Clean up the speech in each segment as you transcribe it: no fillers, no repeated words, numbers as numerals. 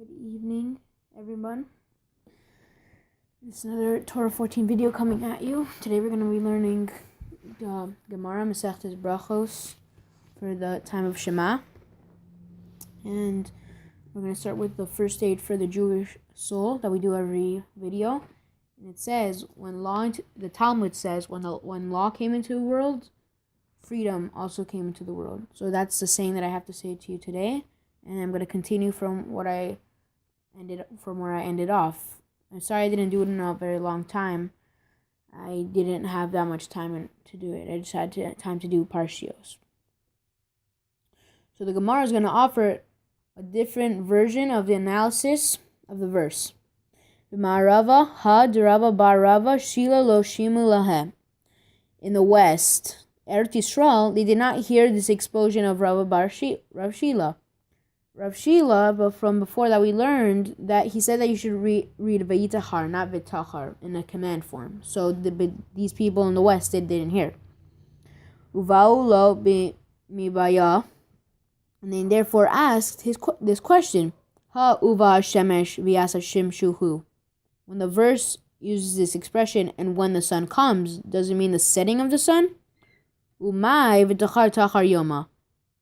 Good evening, everyone. This is another Torah 14 video coming at you. Today we're going to be learning the Gemara Masechtes Brachos for the time of Shema. And we're going to start with the first aid for the Jewish soul that we do every video. And it says, the Talmud says, when law came into the world, freedom also came into the world. So that's the saying that I have to say to you today. And I'm going to continue from where I ended off. I'm sorry I didn't do it in a very long time. I didn't have that much time to do it. I just had time to do parshios. So the Gemara is going to offer a different version of the analysis of the verse. B'ma'arava ha d'Rava bar Rava shila lo shimu lahem. In the West, Eretz Yisrael, they did not hear this explosion of Rav Shila. Rav Shila, but from before that we learned that he said that you should read Vayitachar, not Vitachar, in a command form. So these people in the West, they didn't hear. Uvau lo mibaya, and they therefore asked this question: Ha uva shemesh v'yasa shimshuhu. When the verse uses this expression, and when the sun comes, does it mean the setting of the sun? Umay v'tachar tachar yoma.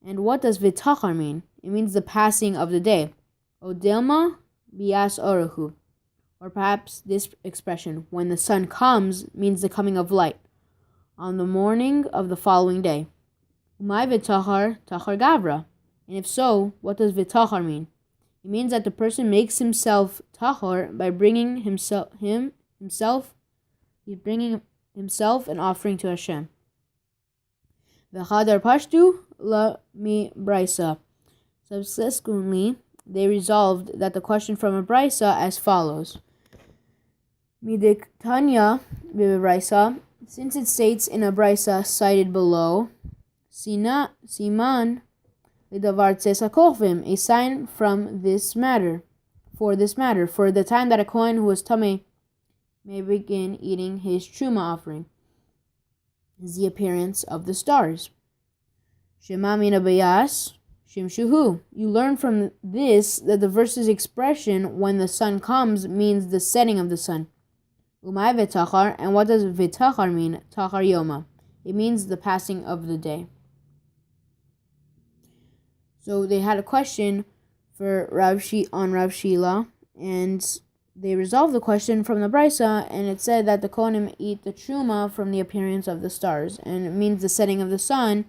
And what does vitachar mean? It means the passing of the day. Odilma bias oruhu. Or perhaps this expression, when the sun comes, means the coming of light on the morning of the following day. Umay vitachar tachar gavra. And if so, what does vitachar mean? It means that the person makes himself tahor by bringing himself an offering to Hashem. V'chadar pashtu la mi brisa. Subsequently, they resolved that the question from a brisa as follows: Midiktanya b'brisa, since it states in a brisa cited below, siman l'davar tzesa kochvim, a sign from this matter, for the time that a Kohen who was tamei may begin eating his truma offering, is the appearance of the stars. Shema mina bayas shimshuhu. You learn from this that the verse's expression, when the sun comes, means the setting of the sun. Umay v'tachar, and what does v'tachar mean? Tachar yoma. It means the passing of the day. So they had a question for Rav Shila, and they resolved the question from the brisa, and it said that the Kohanim eat the truma from the appearance of the stars, and it means the setting of the sun.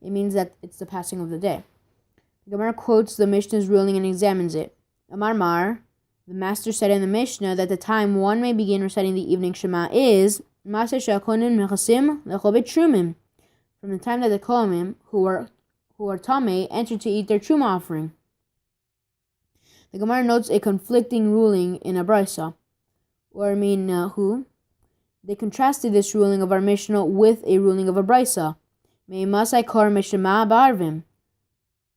It means that it's the passing of the day. The Gemara quotes the Mishnah's ruling and examines it. Amar Mar, the master said in the Mishnah that the time one may begin reciting the evening Shema is from the time that the Kohanim who are tamei enter to eat their truma offering. The Gemara notes a conflicting ruling in a brisa. They contrasted this ruling of our Mishnah with a ruling of a brisa.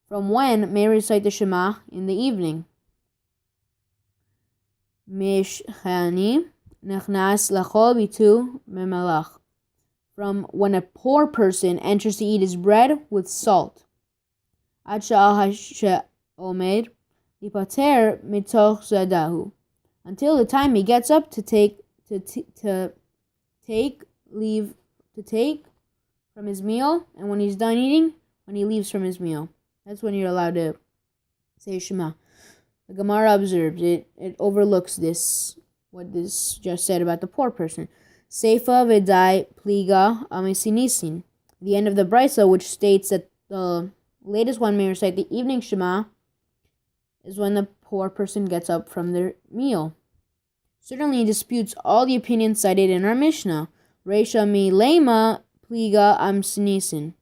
From when may recite the Shema in the evening? From when a poor person enters to eat his bread with salt. Until the time he gets up to take from his meal, and when he's done eating, when he leaves from his meal. That's when you're allowed to say Shema. The Gemara observes it overlooks what this just said about the poor person. Seifa v'dai pliga amesinisin. The end of the brisa, which states that the latest one may recite the evening Shema, is when the poor person gets up from their meal. Certainly it disputes all the opinions cited in our Mishnah. Reisha mi lema pliga amsinisin.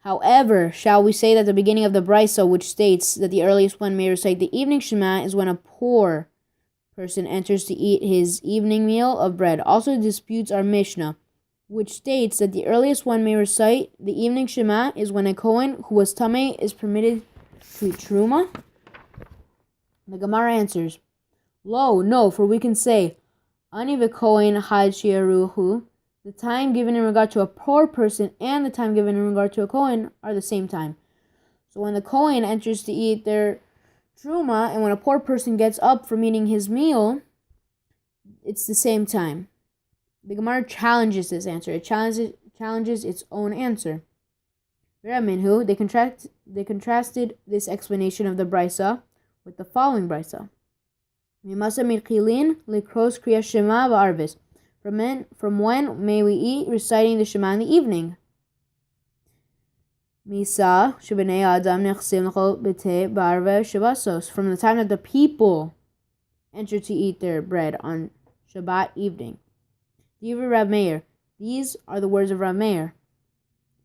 However, shall we say that the beginning of the brisa, which states that the earliest one may recite the evening Shema, is when a poor person enters to eat his evening meal of bread, also disputes our Mishnah, which states that the earliest one may recite the evening Shema is when a Kohen who was tamei is permitted to eat truma? The Gemara answers, Lo, no, for we can say, Ani v'Kohen had shi'aruhu. The time given in regard to a poor person and the time given in regard to a Kohen are the same time. So when the Kohen enters to eat their truma, and when a poor person gets up from eating his meal, it's the same time. The Gemara challenges this answer. It challenges its own answer. Minhu, they contrasted this explanation of the brisa with the following brisa. From when may we eat reciting the Shema in the evening? Misa shebnei adam nechsim l'chol b'tei b'arve Shabbosos. From the time that the people enter to eat their bread on Shabbat evening. Divrei Rav Meir. These are the words of Rav Meir.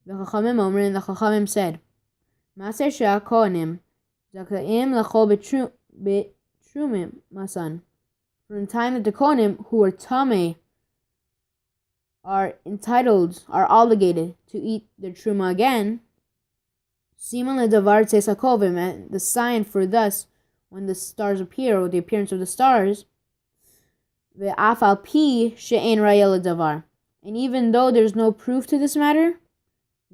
The Chachamim Omer, and the Chachamim said, Maser she'akohanim zakaim l'chol b'trumim masan. From the time that the Kohanim, who are tameh, are obligated to eat their truma again, siman ledavar tzes hakovim, and the sign for thus, when the stars appear, or the appearance of the stars, ve'af al pi she'ein raya ledavar. And even though there's no proof to this matter,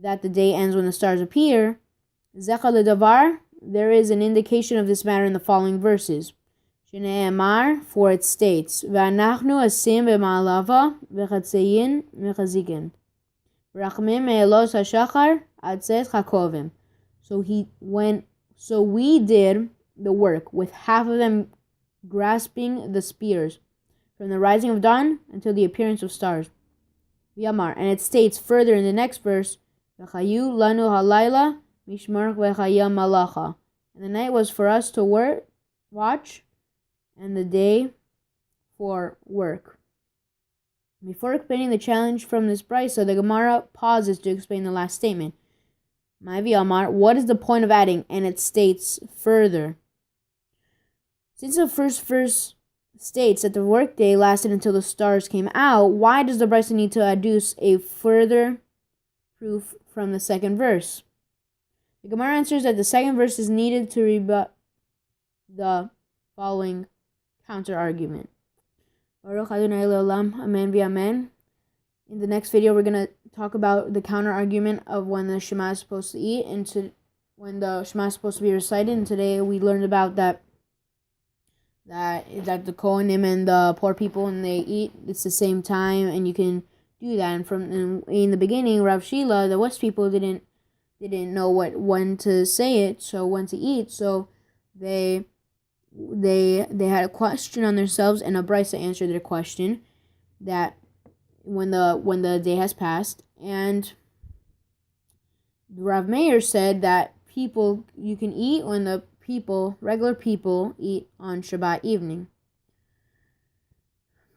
that the day ends when the stars appear, zecha ledavar, there is an indication of this matter in the following verses. Shne'emar, for it states, V'anachnu asim b'ma'alava v'chatzeyin v'chazikin. V'rachmim me'elos ha'shachar atzes hakovim. So we did the work with half of them grasping the spears from the rising of dawn until the appearance of stars. V'yamar, and it states further in the next verse, V'chayu lanu halayla mishmar v'chayam malacha. And the night was for us to watch, and the day for work. Before explaining the challenge from this brisa, the Gemara pauses to explain the last statement. Ma'avi Amar, what is the point of adding? And it states further. Since the first verse states that the workday lasted until the stars came out, why does the brisa need to adduce a further proof from the second verse? The Gemara answers that the second verse is needed to rebut the following counter-argument. Baruch Adonai Le'olam, Amen v'Amen. In the next video, we're going to talk about the counter-argument of when the Shema is supposed to eat and when the Shema is supposed to be recited. And today we learned about that the Kohanim and the poor people, when they eat, it's the same time, and you can do that. And in the beginning, Rav Shila, the West people didn't know when to say it, so when to eat, so they had a question on themselves, and a brisa answered their question that when the day has passed, and Rav Meir said that you can eat when the regular people eat on Shabbat evening.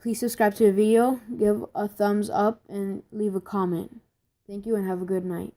Please subscribe to the video, give a thumbs up, and leave a comment. Thank you and have a good night.